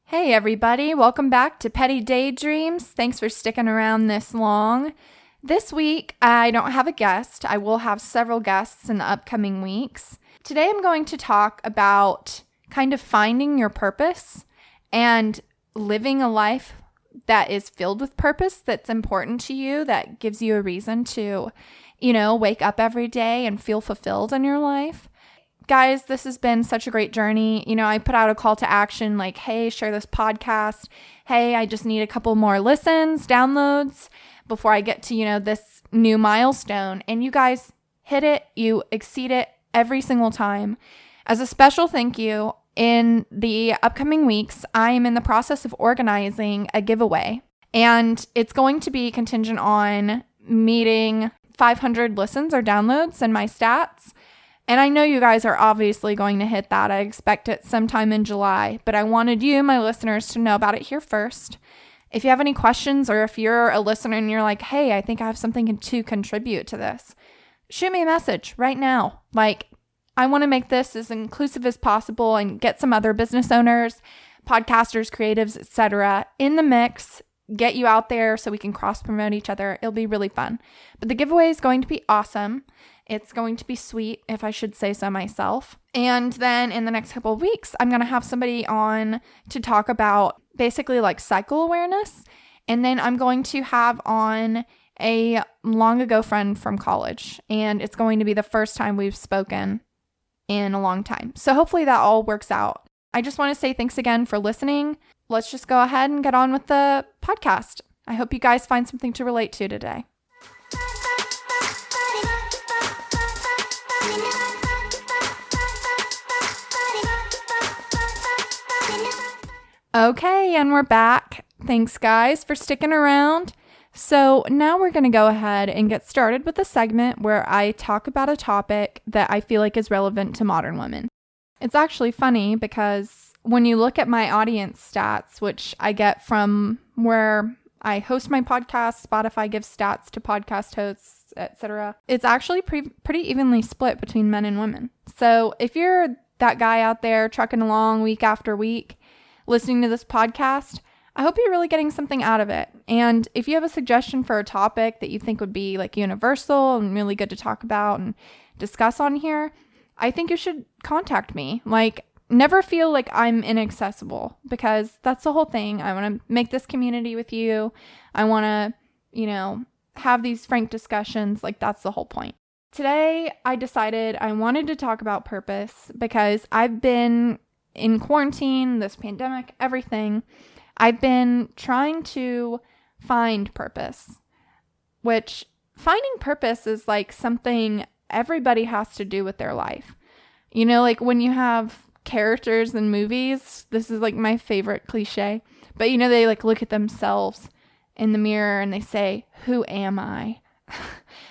Hey everybody, welcome back to Petty Daydreams. Thanks for sticking around this long. This week, I don't have a guest. I will have several guests in the upcoming weeks. Today I'm going to talk about kind of finding your purpose and living a life that is filled with purpose, that's important to you, that gives you a reason to, wake up every day and feel fulfilled in your life. Guys, this has been such a great journey. I put out a call to action like, hey, share this podcast. Hey, I just need a couple more listens, downloads before I get to, this new milestone. And you guys hit it. You exceed it every single time. As a special thank you, in the upcoming weeks, I am in the process of organizing a giveaway. And it's going to be contingent on meeting 500 listens or downloads in my stats. And I know you guys are obviously going to hit that. I expect it sometime in July, but I wanted you, my listeners, to know about it here first. If you have any questions, or if you're a listener and you're like, hey, I think I have something to contribute to this, shoot me a message right now. I want to make this as inclusive as possible and get some other business owners, podcasters, creatives, etc. in the mix, get you out there so we can cross-promote each other. It'll be really fun. But the giveaway is going to be awesome. It's going to be sweet, if I should say so myself. And then in the next couple of weeks, I'm going to have somebody on to talk about basically like cycle awareness. And then I'm going to have on a long ago friend from college. And it's going to be the first time we've spoken in a long time. So hopefully that all works out. I just want to say thanks again for listening. Let's just go ahead and get on with the podcast. I hope you guys find something to relate to today. Okay, and we're back. Thanks, guys, for sticking around. So now we're going to go ahead and get started with a segment where I talk about a topic that I feel like is relevant to modern women. It's actually funny because when you look at my audience stats, which I get from where I host my podcast, Spotify gives stats to podcast hosts, etc., it's actually pretty evenly split between men and women. So if you're that guy out there trucking along week after week, listening to this podcast, I hope you're really getting something out of it. And if you have a suggestion for a topic that you think would be like universal and really good to talk about and discuss on here, I think you should contact me. Never feel like I'm inaccessible, because that's the whole thing. I want to make this community with you. I want to, have these frank discussions. That's the whole point. Today, I decided I wanted to talk about purpose because I've been in quarantine, this pandemic, everything. I've been trying to find purpose, which finding purpose is something everybody has to do with their life. When you have characters in movies, this is my favorite cliche, but they look at themselves in the mirror and they say, who am I?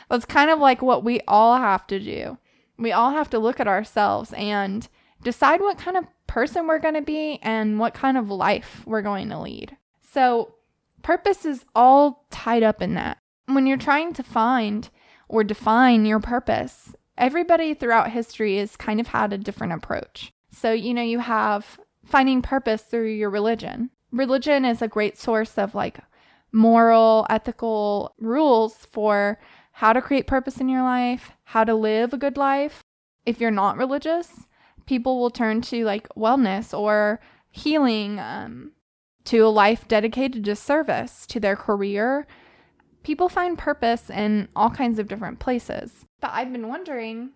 That's kind of what we all have to do. We all have to look at ourselves and decide what kind of person we're going to be and what kind of life we're going to lead. So purpose is all tied up in that. When you're trying to find or define your purpose, everybody throughout history has kind of had a different approach. So, you have finding purpose through your religion. Religion is a great source of moral, ethical rules for how to create purpose in your life, how to live a good life. If you're not religious, people will turn to wellness or healing, to a life dedicated to service, to their career. People find purpose in all kinds of different places. But I've been wondering,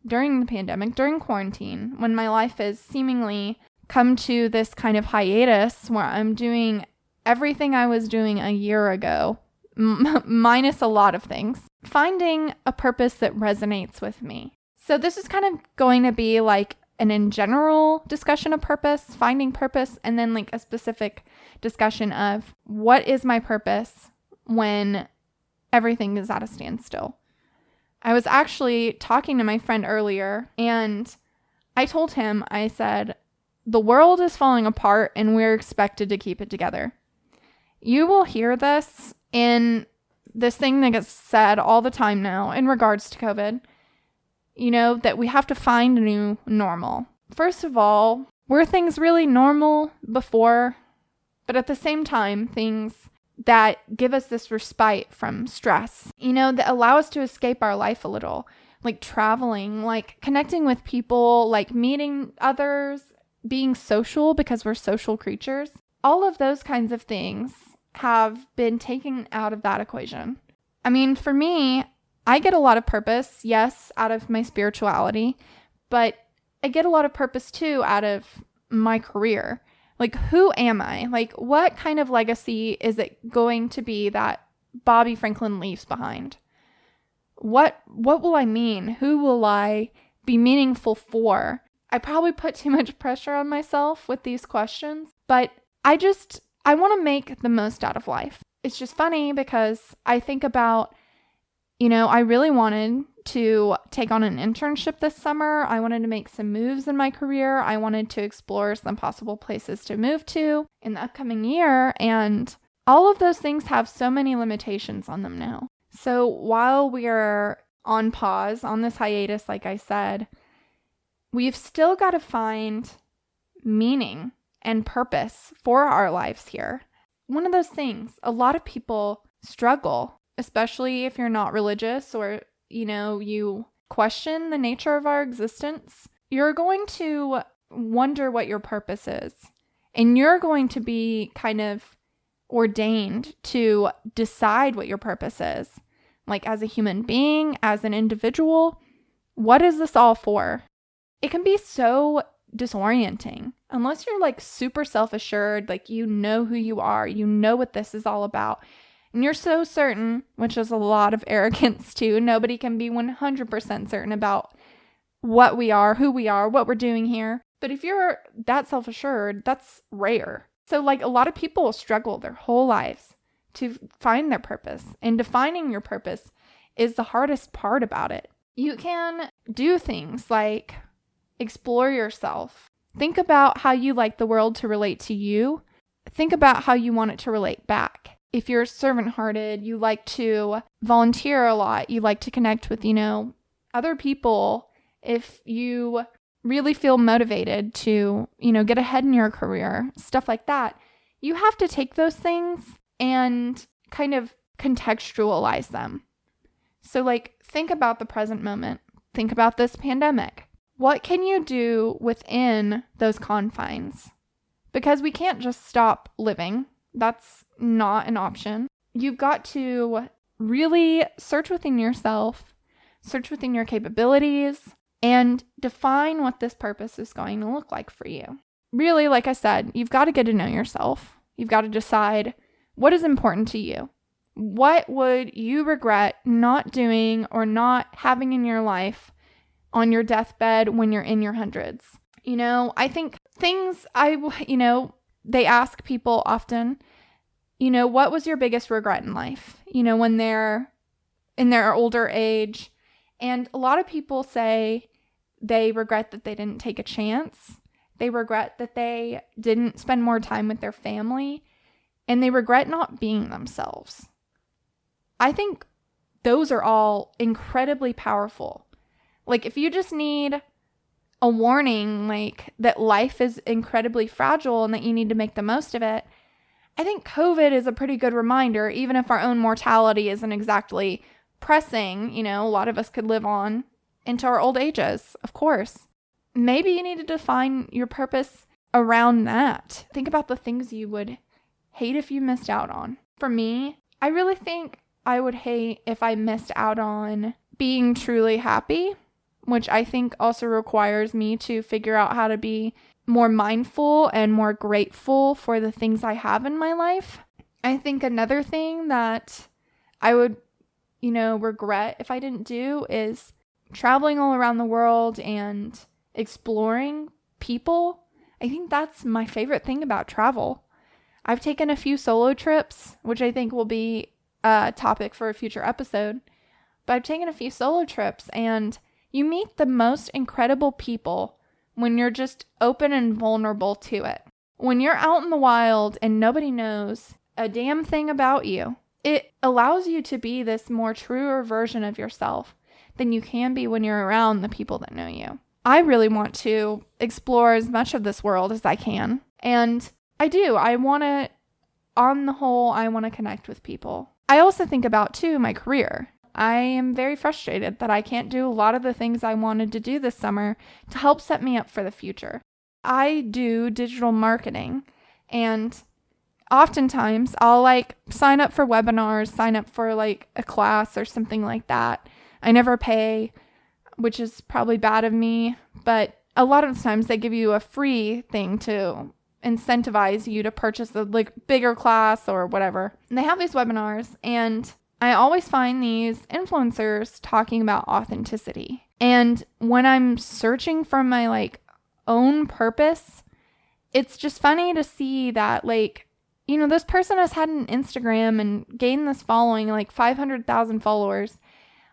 during the pandemic, during quarantine, when my life has seemingly come to this kind of hiatus where I'm doing everything I was doing a year ago, minus a lot of things, finding a purpose that resonates with me. So this is kind of going to be an in general discussion of purpose, finding purpose, and then a specific discussion of what is my purpose when everything is at a standstill. I was actually talking to my friend earlier, and I told him, I said, the world is falling apart and we're expected to keep it together. You will hear this in this thing that gets said all the time now in regards to COVID, that we have to find a new normal. First of all, were things really normal before? But at the same time, things that give us this respite from stress, that allow us to escape our life a little, like traveling, like connecting with people, like meeting others, being social because we're social creatures. All of those kinds of things have been taken out of that equation. I mean, for me, I get a lot of purpose, yes, out of my spirituality, but I get a lot of purpose too out of my career. Like, who am I? Like, what kind of legacy is it going to be that Bobby Franklin leaves behind? What will I mean? Who will I be meaningful for? I probably put too much pressure on myself with these questions, but I want to make the most out of life. It's just funny because I think about, I really wanted to take on an internship this summer. I wanted to make some moves in my career. I wanted to explore some possible places to move to in the upcoming year. And all of those things have so many limitations on them now. So while we're on pause, on this hiatus, like I said, we've still got to find meaning and purpose for our lives here. One of those things, a lot of people struggle, especially if you're not religious or you question the nature of our existence. You're going to wonder what your purpose is. And you're going to be kind of ordained to decide what your purpose is. Like, as a human being, as an individual, what is this all for? It can be so disorienting unless you're like super self-assured, like you know who you are, you know what this is all about. And you're so certain, which is a lot of arrogance too. Nobody can be 100% certain about what we are, who we are, what we're doing here. But if you're that self-assured, that's rare. So like a lot of people struggle their whole lives to find their purpose. And defining your purpose is the hardest part about it. You can do things like explore yourself. Think about how you like the world to relate to you. Think about how you want it to relate back. If you're servant-hearted, you like to volunteer a lot, you like to connect with, other people. If you really feel motivated to, get ahead in your career, stuff like that, you have to take those things and kind of contextualize them. So like, think about the present moment. Think about this pandemic. What can you do within those confines? Because we can't just stop living. That's not an option. You've got to really search within yourself, search within your capabilities, and define what this purpose is going to look like for you. Really, like I said, you've got to get to know yourself. You've got to decide what is important to you. What would you regret not doing or not having in your life on your deathbed when you're in your hundreds? I think they ask people often, what was your biggest regret in life? When they're in their older age. And a lot of people say they regret that they didn't take a chance. They regret that they didn't spend more time with their family. And they regret not being themselves. I think those are all incredibly powerful. Like, if you just need a warning, like that life is incredibly fragile and that you need to make the most of it, I think COVID is a pretty good reminder, even if our own mortality isn't exactly pressing. A lot of us could live on into our old ages, of course. Maybe you need to define your purpose around that. Think about the things you would hate if you missed out on. For me, I really think I would hate if I missed out on being truly happy, which I think also requires me to figure out how to be more mindful and more grateful for the things I have in my life. I think another thing that I would, regret if I didn't do is traveling all around the world and exploring people. I think that's my favorite thing about travel. I've taken a few solo trips, which I think will be a topic for a future episode. but I've taken a few solo trips, and you meet the most incredible people when you're just open and vulnerable to it. When you're out in the wild and nobody knows a damn thing about you, it allows you to be this more truer version of yourself than you can be when you're around the people that know you. I really want to explore as much of this world as I can. And I do. On the whole, I want to connect with people. I also think about, too, my career. I am very frustrated that I can't do a lot of the things I wanted to do this summer to help set me up for the future. I do digital marketing, and oftentimes I'll sign up for webinars, sign up for a class or something like that. I never pay, which is probably bad of me, but a lot of times they give you a free thing to incentivize you to purchase a bigger class or whatever. And they have these webinars, and I always find these influencers talking about authenticity. And when I'm searching for my own purpose, it's just funny to see that this person has had an Instagram and gained this following, 500,000 followers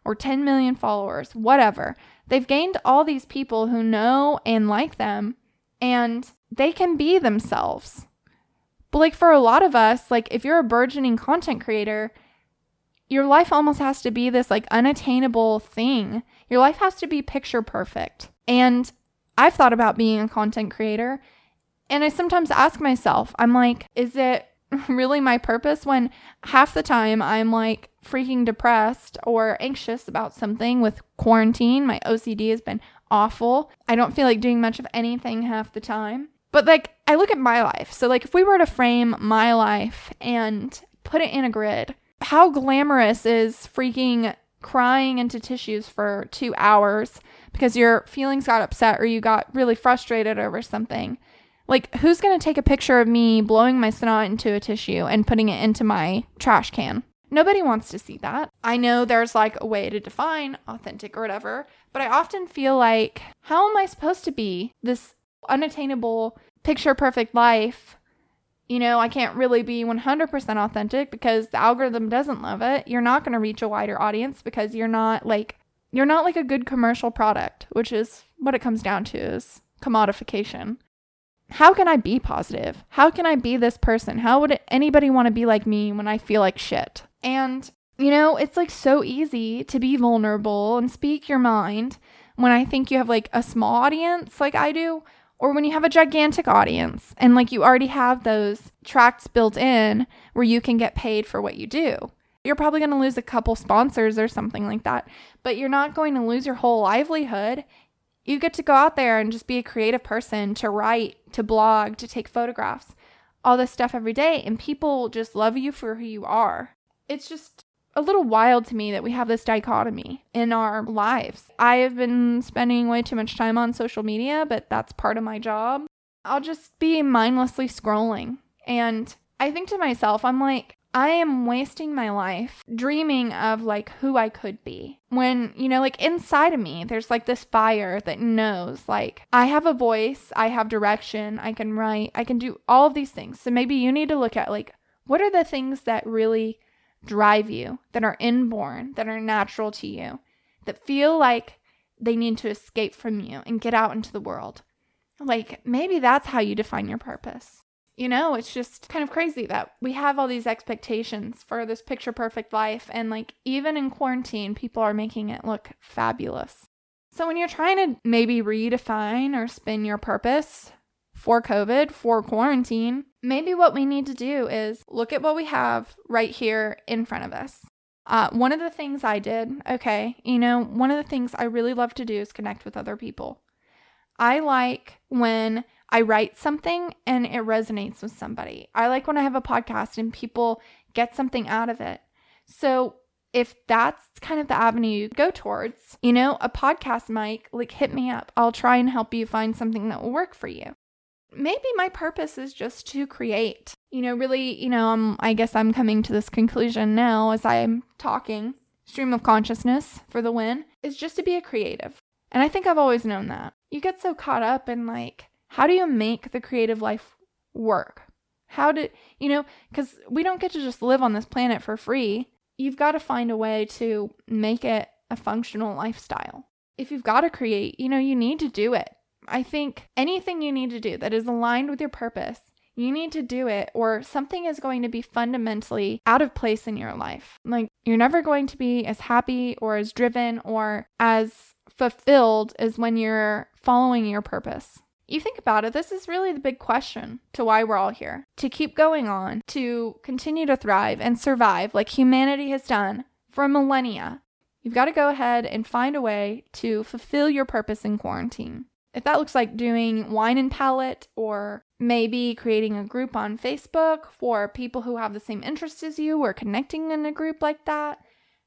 or 10 million followers, whatever. They've gained all these people who know and like them, and they can be themselves. But for a lot of us, if you're a burgeoning content creator, your life almost has to be this unattainable thing. Your life has to be picture perfect. And I've thought about being a content creator, and I sometimes ask myself, I'm is it really my purpose when half the time I'm freaking depressed or anxious about something with quarantine? My OCD has been awful. I don't feel like doing much of anything half the time. But I look at my life. So if we were to frame my life and put it in a grid, how glamorous is freaking crying into tissues for 2 hours because your feelings got upset or you got really frustrated over something? Who's going to take a picture of me blowing my snot into a tissue and putting it into my trash can? Nobody wants to see that. I know there's a way to define authentic or whatever, but I often feel how am I supposed to be this unattainable, picture perfect life? I can't really be 100% authentic because the algorithm doesn't love it. You're not going to reach a wider audience because you're not a good commercial product, which is what it comes down to, is commodification. How can I be positive? How can I be this person? How would anybody want to be like me when I feel like shit? And, it's so easy to be vulnerable and speak your mind when I think you have a small audience like I do, or when you have a gigantic audience and you already have those tracks built in where you can get paid for what you do. You're probably going to lose a couple sponsors or something like that, but you're not going to lose your whole livelihood. You get to go out there and just be a creative person, to write, to blog, to take photographs, all this stuff every day, and people just love you for who you are. It's just a little wild to me that we have this dichotomy in our lives. I have been spending way too much time on social media, but that's part of my job. I'll just be mindlessly scrolling. And I think to myself, I'm I am wasting my life dreaming of who I could be. When, inside of me, there's this fire that knows I have a voice, I have direction, I can write, I can do all of these things. So maybe you need to look at what are the things that really drive you, that are inborn, that are natural to you, that feel like they need to escape from you and get out into the world. Maybe that's how you define your purpose. It's just kind of crazy that we have all these expectations for this picture perfect life, and even in quarantine, people are making it look fabulous. So when you're trying to maybe redefine or spin your purpose for COVID, for quarantine, maybe what we need to do is look at what we have right here in front of us. One of the things I did, one of the things I really love to do is connect with other people. I like when I write something and it resonates with somebody. I like when I have a podcast and people get something out of it. So if that's kind of the avenue you go towards, a podcast mic, hit me up. I'll try and help you find something that will work for you. Maybe my purpose is just to create, really, I guess I'm coming to this conclusion now as I'm talking. Stream of consciousness for the win is just to be a creative. And I think I've always known that. You get so caught up in how do you make the creative life work? How do, because we don't get to just live on this planet for free. you've got to find a way to make it a functional lifestyle. If you've got to create, you need to do it. I think anything you need to do that is aligned with your purpose, you need to do it, or something is going to be fundamentally out of place in your life. Like, you're never going to be as happy or as driven or as fulfilled as when you're following your purpose. You think about it, this is really the big question to why we're all here. To keep going on, to continue to thrive and survive like humanity has done for millennia. You've got to go ahead and find a way to fulfill your purpose in quarantine. If that looks like doing wine and palette, or maybe creating a group on Facebook for people who have the same interests as you, or connecting in a group like that.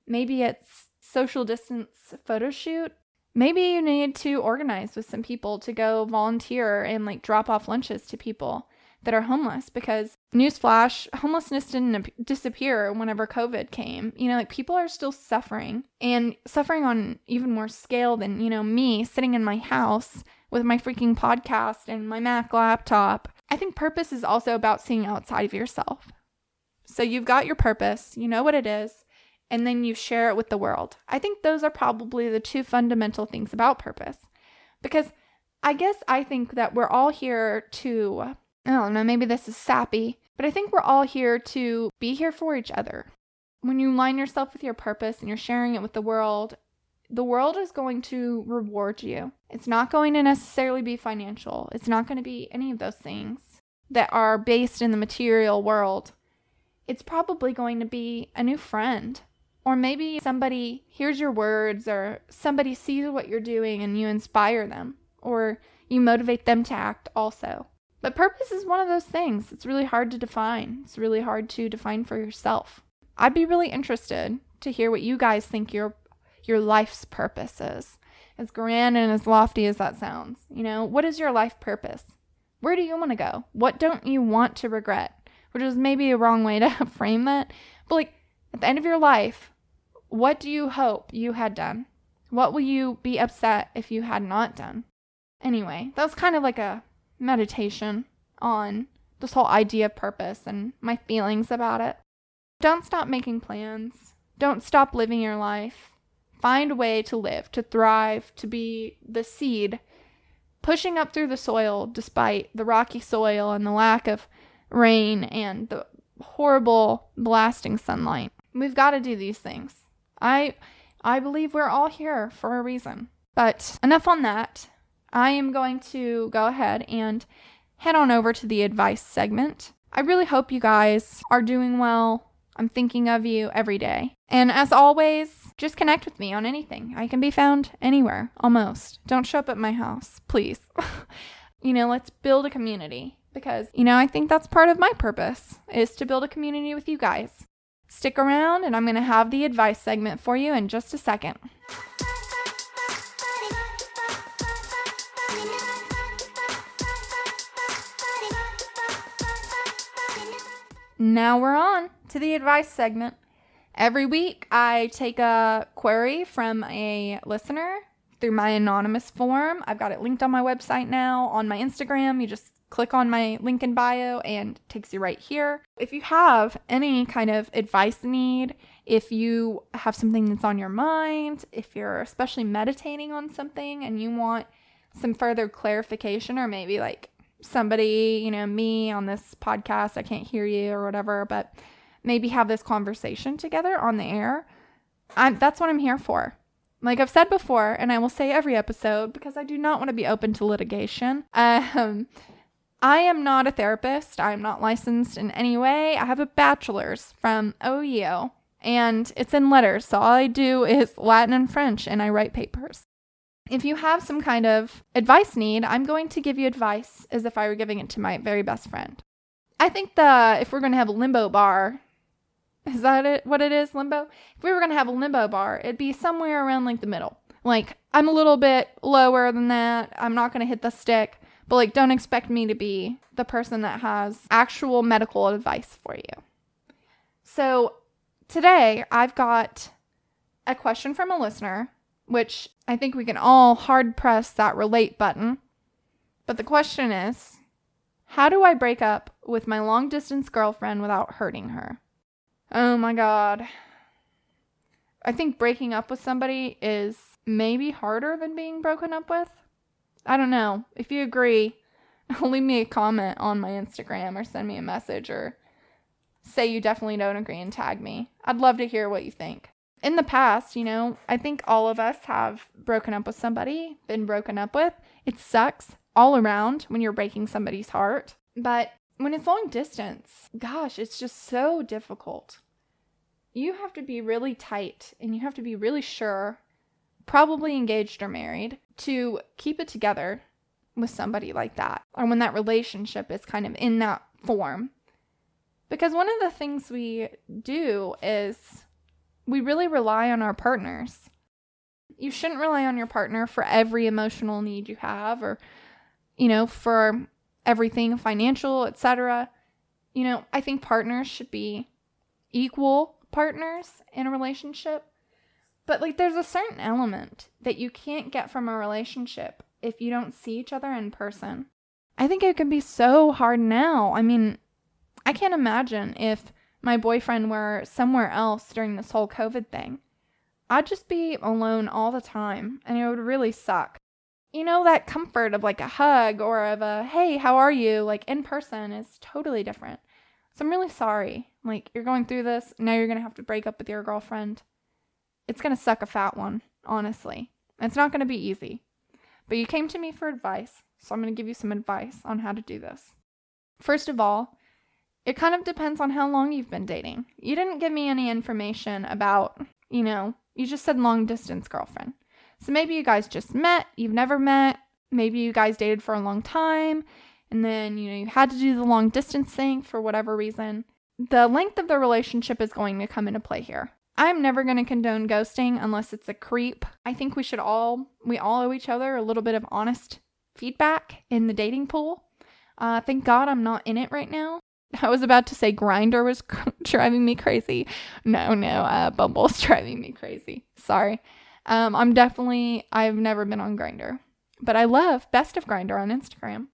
Maybe it's social distance photo shoot. Maybe you need to organize with some people to go volunteer and drop off lunches to people that are homeless, because newsflash, homelessness didn't disappear whenever COVID came. People are still suffering, and suffering on even more scale than, me sitting in my house with my freaking podcast and my Mac laptop. I think purpose is also about seeing outside of yourself. So you've got your purpose, you know what it is, and then you share it with the world. I think those are probably the two fundamental things about purpose. Because I think that we're all here to, I don't know, maybe this is sappy, but I think we're all here to be here for each other. When you align yourself with your purpose and you're sharing it with the world is going to reward you. It's not going to necessarily be financial. It's not going to be any of those things that are based in the material world. It's probably going to be a new friend. Or maybe somebody hears your words, or somebody sees what you're doing and you inspire them, or you motivate them to act also. But purpose is one of those things. It's really hard to define. It's really hard to define for yourself. I'd be really interested to hear what you guys think your life's purpose is. As grand and as lofty as that sounds. What is your life purpose? Where do you want to go? What don't you want to regret? Which is maybe a wrong way to frame that. But at the end of your life, what do you hope you had done? What will you be upset if you had not done? Anyway, that was kind of like a meditation on this whole idea of purpose and my feelings about it. Don't stop making plans. Don't stop living your life. Find a way to live, to thrive, to be the seed pushing up through the soil despite the rocky soil and the lack of rain and the horrible blasting sunlight. We've got to do these things. I believe we're all here for a reason. But enough on that. I am going to go ahead and head on over to the advice segment. I really hope you guys are doing well. I'm thinking of you every day. And as always, just connect with me on anything. I can be found anywhere, almost. Don't show up at my house, please. Let's build a community, because, I think that's part of my purpose, is to build a community with you guys. Stick around, and I'm going to have the advice segment for you in just a second. Now we're on to the advice segment. Every week, I take a query from a listener through my anonymous form. I've got it linked on my website now. On my Instagram, you just click on my link in bio and it takes you right here. If you have any kind of advice need, if you have something that's on your mind, if you're especially meditating on something and you want some further clarification, or maybe somebody, me on this podcast, I can't hear you or whatever, but maybe have this conversation together on the air, that's what I'm here for. Like I've said before, and I will say every episode, because I do not want to be open to litigation. I am not a therapist. I am not licensed in any way. I have a bachelor's from OU, and it's in letters, so all I do is Latin and French, and I write papers. If you have some kind of advice need, I'm going to give you advice as if I were giving it to my very best friend. I think if we're going to have a limbo bar, is that it? What it is, limbo? If we were going to have a limbo bar, it'd be somewhere around the middle. I'm a little bit lower than that. I'm not going to hit the stick, but don't expect me to be the person that has actual medical advice for you. So today I've got a question from a listener, which I think we can all hard press that relate button. But the question is, how do I break up with my long distance girlfriend without hurting her? Oh my God. I think breaking up with somebody is maybe harder than being broken up with. I don't know. If you agree, leave me a comment on my Instagram or send me a message or say you definitely don't agree and tag me. I'd love to hear what you think. In the past, I think all of us have broken up with somebody, been broken up with. It sucks all around when you're breaking somebody's heart. But when it's long distance, gosh, it's just so difficult. You have to be really tight and you have to be really sure, probably engaged or married, to keep it together with somebody like that, or when that relationship is kind of in that form. Because one of the things we do is we really rely on our partners. You shouldn't rely on your partner for every emotional need you have, or, for everything financial, etc. I think partners should be equal partners in a relationship. But there's a certain element that you can't get from a relationship if you don't see each other in person. I think it can be so hard now. I mean, I can't imagine if my boyfriend were somewhere else during this whole COVID thing. I'd just be alone all the time, and it would really suck. That comfort of a hug or of a, hey, how are you? In person is totally different. So I'm really sorry. You're going through this. Now you're going to have to break up with your girlfriend. It's going to suck a fat one, honestly. It's not going to be easy. But you came to me for advice, so I'm going to give you some advice on how to do this. First of all, it kind of depends on how long you've been dating. You didn't give me any information about, you just said long distance girlfriend. So maybe you guys just met, you've never met, maybe you guys dated for a long time, and then, you had to do the long distance thing for whatever reason. The length of the relationship is going to come into play here. I'm never going to condone ghosting unless it's a creep. I think we all owe each other a little bit of honest feedback in the dating pool. Thank God I'm not in it right now. I was about to say Grindr was driving me crazy. No, Bumble's driving me crazy. Sorry. I've never been on Grindr, but I love Best of Grindr on Instagram.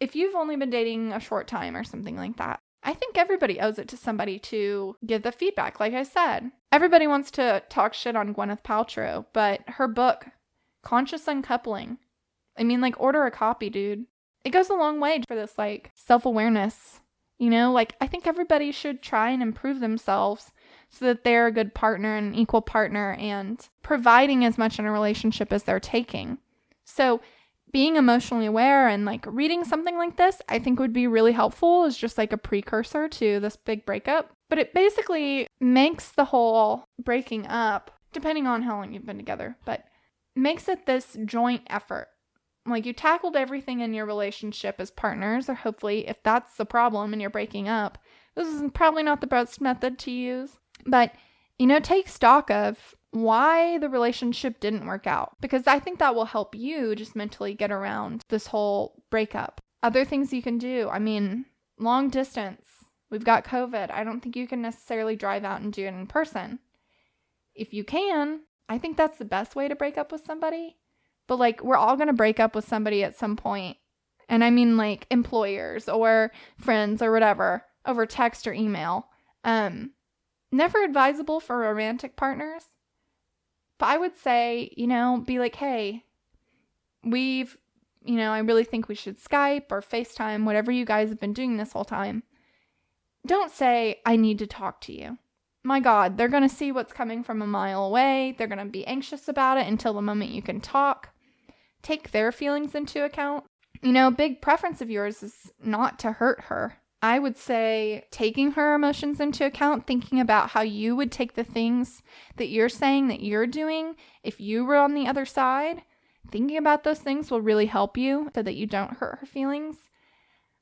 If you've only been dating a short time or something like that, I think everybody owes it to somebody to give the feedback. Like I said, everybody wants to talk shit on Gwyneth Paltrow, but her book, Conscious Uncoupling, order a copy, dude. It goes a long way for this, self-awareness. I think everybody should try and improve themselves so that they're a good partner and an equal partner and providing as much in a relationship as they're taking. So being emotionally aware and reading something like this, I think would be really helpful as just a precursor to this big breakup. But it basically makes the whole breaking up, depending on how long you've been together, but makes it this joint effort. You tackled everything in your relationship as partners, or hopefully if that's the problem and you're breaking up, this is probably not the best method to use. But, take stock of why the relationship didn't work out, because I think that will help you just mentally get around this whole breakup. Other things you can do, long distance, we've got COVID. I don't think you can necessarily drive out and do it in person. If you can, I think that's the best way to break up with somebody. But we're all going to break up with somebody at some point. And employers or friends or whatever over text or email. Never advisable for romantic partners. But I would say, be hey, I really think we should Skype or FaceTime, whatever you guys have been doing this whole time. Don't say, I need to talk to you. My God, they're going to see what's coming from a mile away. They're going to be anxious about it until the moment you can talk. Take their feelings into account. A big preference of yours is not to hurt her. I would say taking her emotions into account, thinking about how you would take the things that you're saying that you're doing if you were on the other side. Thinking about those things will really help you so that you don't hurt her feelings.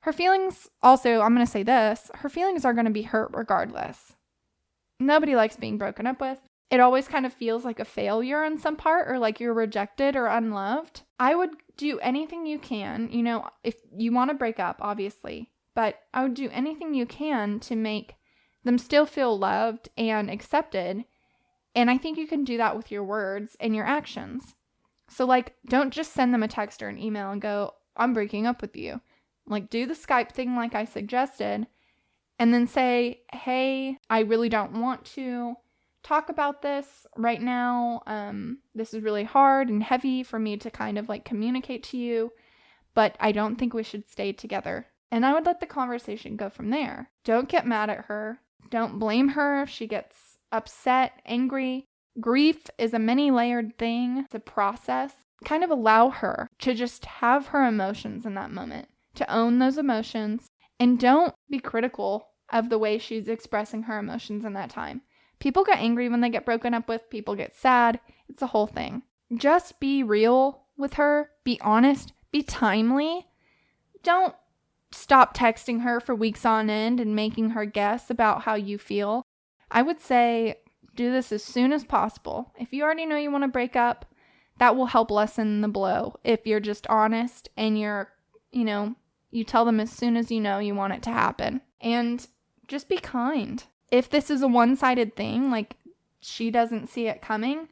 Her feelings, also, I'm going to say this, her feelings are going to be hurt regardless. Nobody likes being broken up with. It always kind of feels like a failure on some part, or you're rejected or unloved. I would do anything you can, if you want to break up, obviously, but I would do anything you can to make them still feel loved and accepted. And I think you can do that with your words and your actions. So don't just send them a text or an email and go, I'm breaking up with you. Do the Skype thing like I suggested, and then say, hey, I really don't want to talk about this right now. This is really hard and heavy for me to kind of like communicate to you, but I don't think we should stay together. And I would let the conversation go from there. Don't get mad at her. Don't blame her if she gets upset, angry. Grief is a many-layered thing to process. Kind of allow her to just have her emotions in that moment, to own those emotions, and don't be critical of the way she's expressing her emotions in that time. People get angry when they get broken up with. People get sad. It's a whole thing. Just be real with her. Be honest. Be timely. Don't stop texting her for weeks on end and making her guess about how you feel. I would say do this as soon as possible. If you already know you want to break up, that will help lessen the blow. If you're just honest and you tell them as soon as you know you want it to happen. And just be kind. If this is a one-sided thing, like she doesn't see it coming,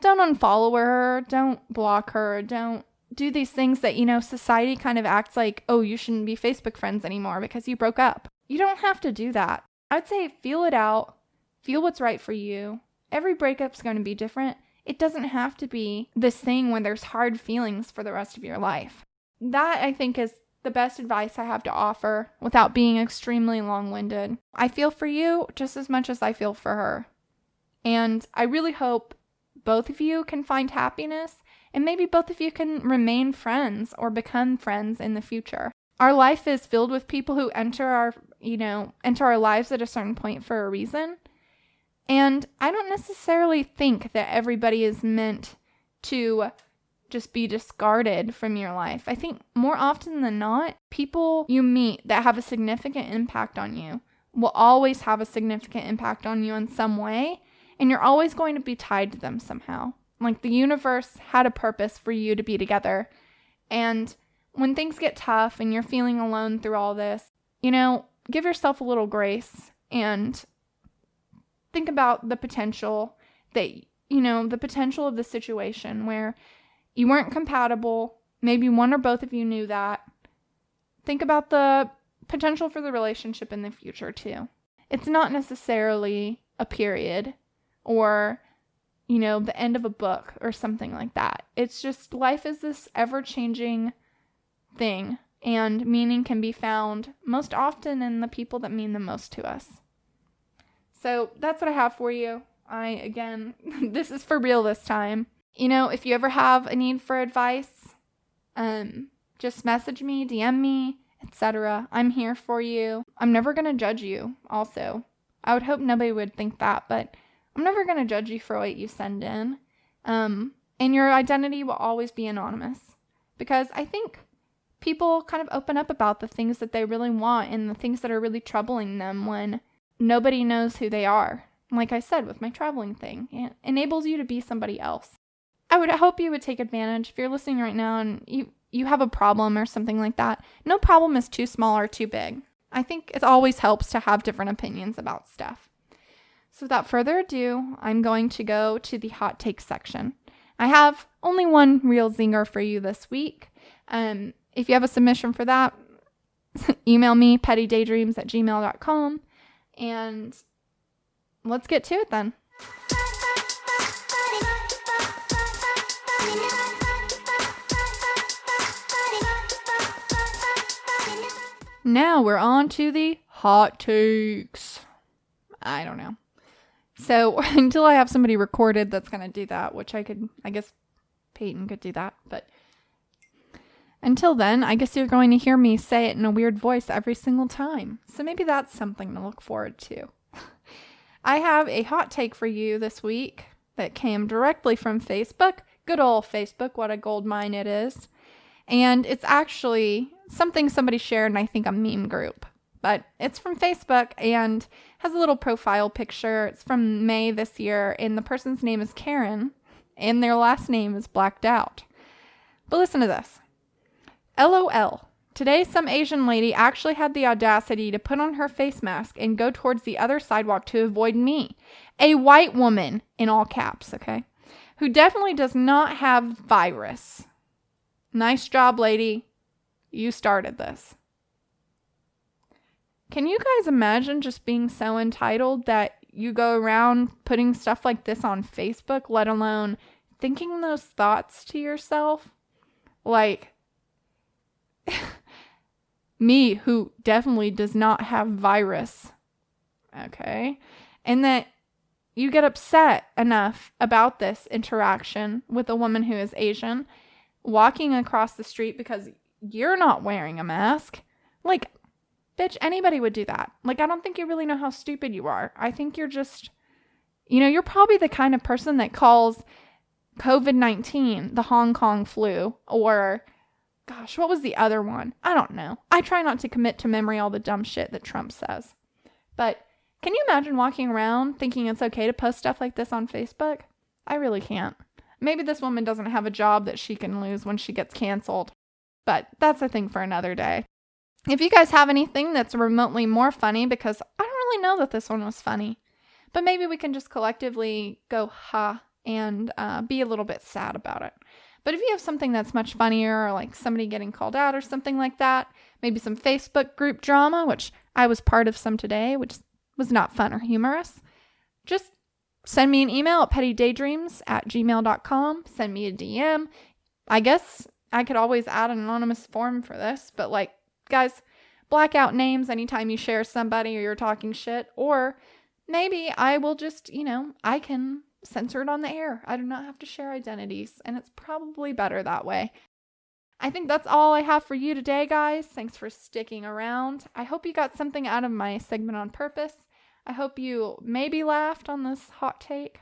don't unfollow her, don't block her, don't do these things that, society kind of acts like, oh, you shouldn't be Facebook friends anymore because you broke up. You don't have to do that. I'd say feel it out. Feel what's right for you. Every breakup's going to be different. It doesn't have to be this thing where there's hard feelings for the rest of your life. That, I think, is the best advice I have to offer without being extremely long-winded. I feel for you just as much as I feel for her. And I really hope both of you can find happiness, and maybe both of you can remain friends or become friends in the future. Our life is filled with people who enter our lives at a certain point for a reason. And I don't necessarily think that everybody is meant to just be discarded from your life. I think more often than not, people you meet that have a significant impact on you will always have a significant impact on you in some way, and you're always going to be tied to them somehow. Like the universe had a purpose for you to be together. And when things get tough and you're feeling alone through all this, give yourself a little grace and think about the potential the potential of the situation where you weren't compatible. Maybe one or both of you knew that. Think about the potential for the relationship in the future too. It's not necessarily a period or the end of a book or something like that. It's just life is this ever-changing thing, and meaning can be found most often in the people that mean the most to us. So that's what I have for you. This is for real this time. If you ever have a need for advice, just message me, DM me, etc. I'm here for you. I'm never going to judge you also. I would hope nobody would think that, but I'm never going to judge you for what you send in. And your identity will always be anonymous. Because I think people kind of open up about the things that they really want and the things that are really troubling them when nobody knows who they are. Like I said, with my traveling thing, it enables you to be somebody else. I would hope you would take advantage. If you're listening right now and you have a problem or something like that, no problem is too small or too big. I think it always helps to have different opinions about stuff. So without further ado, I'm going to go to the hot take section. I have only one real zinger for you this week. If you have a submission for that, email me, pettydaydreams@gmail.com, and let's get to it then. Now we're on to the hot takes. I don't know. So until I have somebody recorded that's going to do that, which I guess Peyton could do that. But until then, I guess you're going to hear me say it in a weird voice every single time. So maybe that's something to look forward to. I have a hot take for you this week that came directly from Facebook. Good old Facebook, what a gold mine it is. And it's actually something somebody shared in, I think, a meme group. But it's from Facebook and has a little profile picture. It's from May this year, and the person's name is Karen, and their last name is blacked out. But listen to this. LOL. Today, some Asian lady actually had the audacity to put on her face mask and go towards the other sidewalk to avoid me. A white woman, in all caps, okay? Who definitely does not have virus. Nice job, lady. You started this. Can you guys imagine just being so entitled that you go around putting stuff like this on Facebook, let alone thinking those thoughts to yourself. Like, me, who definitely does not have virus, okay? And that you get upset enough about this interaction with a woman who is Asian walking across the street because you're not wearing a mask. Like, bitch, anybody would do that. Like, I don't think you really know how stupid you are. I think you're just, you're probably the kind of person that calls COVID-19 the Hong Kong flu, or, gosh, what was the other one? I don't know. I try not to commit to memory all the dumb shit that Trump says. But can you imagine walking around thinking it's okay to post stuff like this on Facebook? I really can't. Maybe this woman doesn't have a job that she can lose when she gets canceled. But that's a thing for another day. If you guys have anything that's remotely more funny, because I don't really know that this one was funny, but maybe we can just collectively go ha and be a little bit sad about it. But if you have something that's much funnier, or like somebody getting called out or something like that, maybe some Facebook group drama, which I was part of some today, which was not fun or humorous, just send me an email at pettydaydreams@gmail.com. Send me a DM. I guess I could always add an anonymous form for this, but like, guys, black out names anytime you share somebody or you're talking shit, or maybe I will just, I can censor it on the air. I do not have to share identities, and it's probably better that way. I think that's all I have for you today, guys. Thanks for sticking around. I hope you got something out of my segment on purpose. I hope you maybe laughed on this hot take.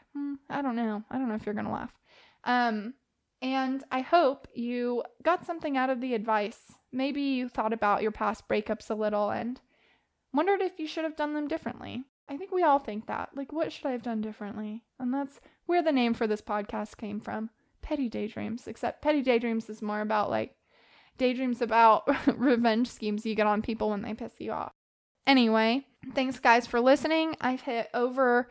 I don't know. I don't know if you're going to laugh. And I hope you got something out of the advice. Maybe you thought about your past breakups a little and wondered if you should have done them differently. I think we all think that. Like, what should I have done differently? And that's where the name for this podcast came from. Petty Daydreams. Except Petty Daydreams is more about, like, daydreams about revenge schemes you get on people when they piss you off. Anyway, thanks, guys, for listening. I've hit over...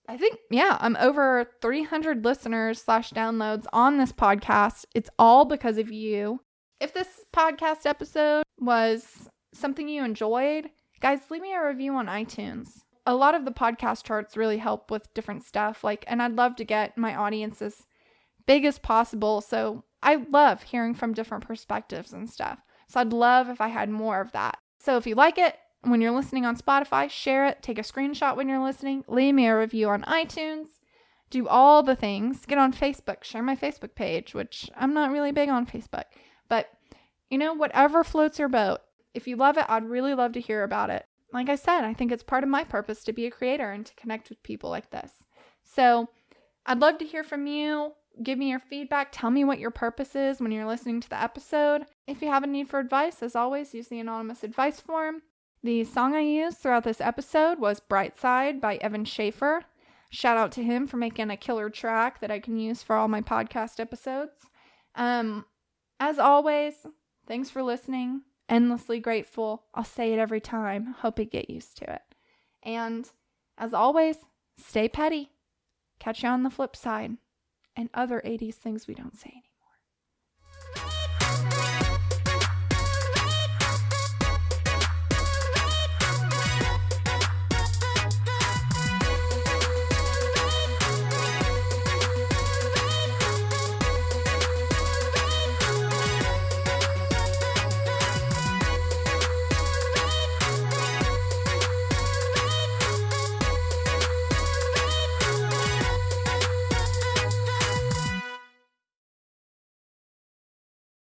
I'm over 300 listeners / downloads on this podcast. It's all because of you. If this podcast episode was something you enjoyed, guys, leave me a review on iTunes. A lot of the podcast charts really help with different stuff, and I'd love to get my audience as big as possible. So I love hearing from different perspectives and stuff. So I'd love if I had more of that. So if you like it, when you're listening on Spotify, share it, take a screenshot when you're listening, leave me a review on iTunes, do all the things, get on Facebook, share my Facebook page, which I'm not really big on Facebook, but whatever floats your boat. If you love it, I'd really love to hear about it. Like I said, I think it's part of my purpose to be a creator and to connect with people like this. So I'd love to hear from you. Give me your feedback. Tell me what your purpose is when you're listening to the episode. If you have a need for advice, as always, use the anonymous advice form. The song I used throughout this episode was Bright Side by Evan Schaefer. Shout out to him for making a killer track that I can use for all my podcast episodes. As always, thanks for listening. Endlessly grateful. I'll say it every time. Hope you get used to it. And as always, stay petty. Catch you on the flip side. And other 80s things we don't say anymore.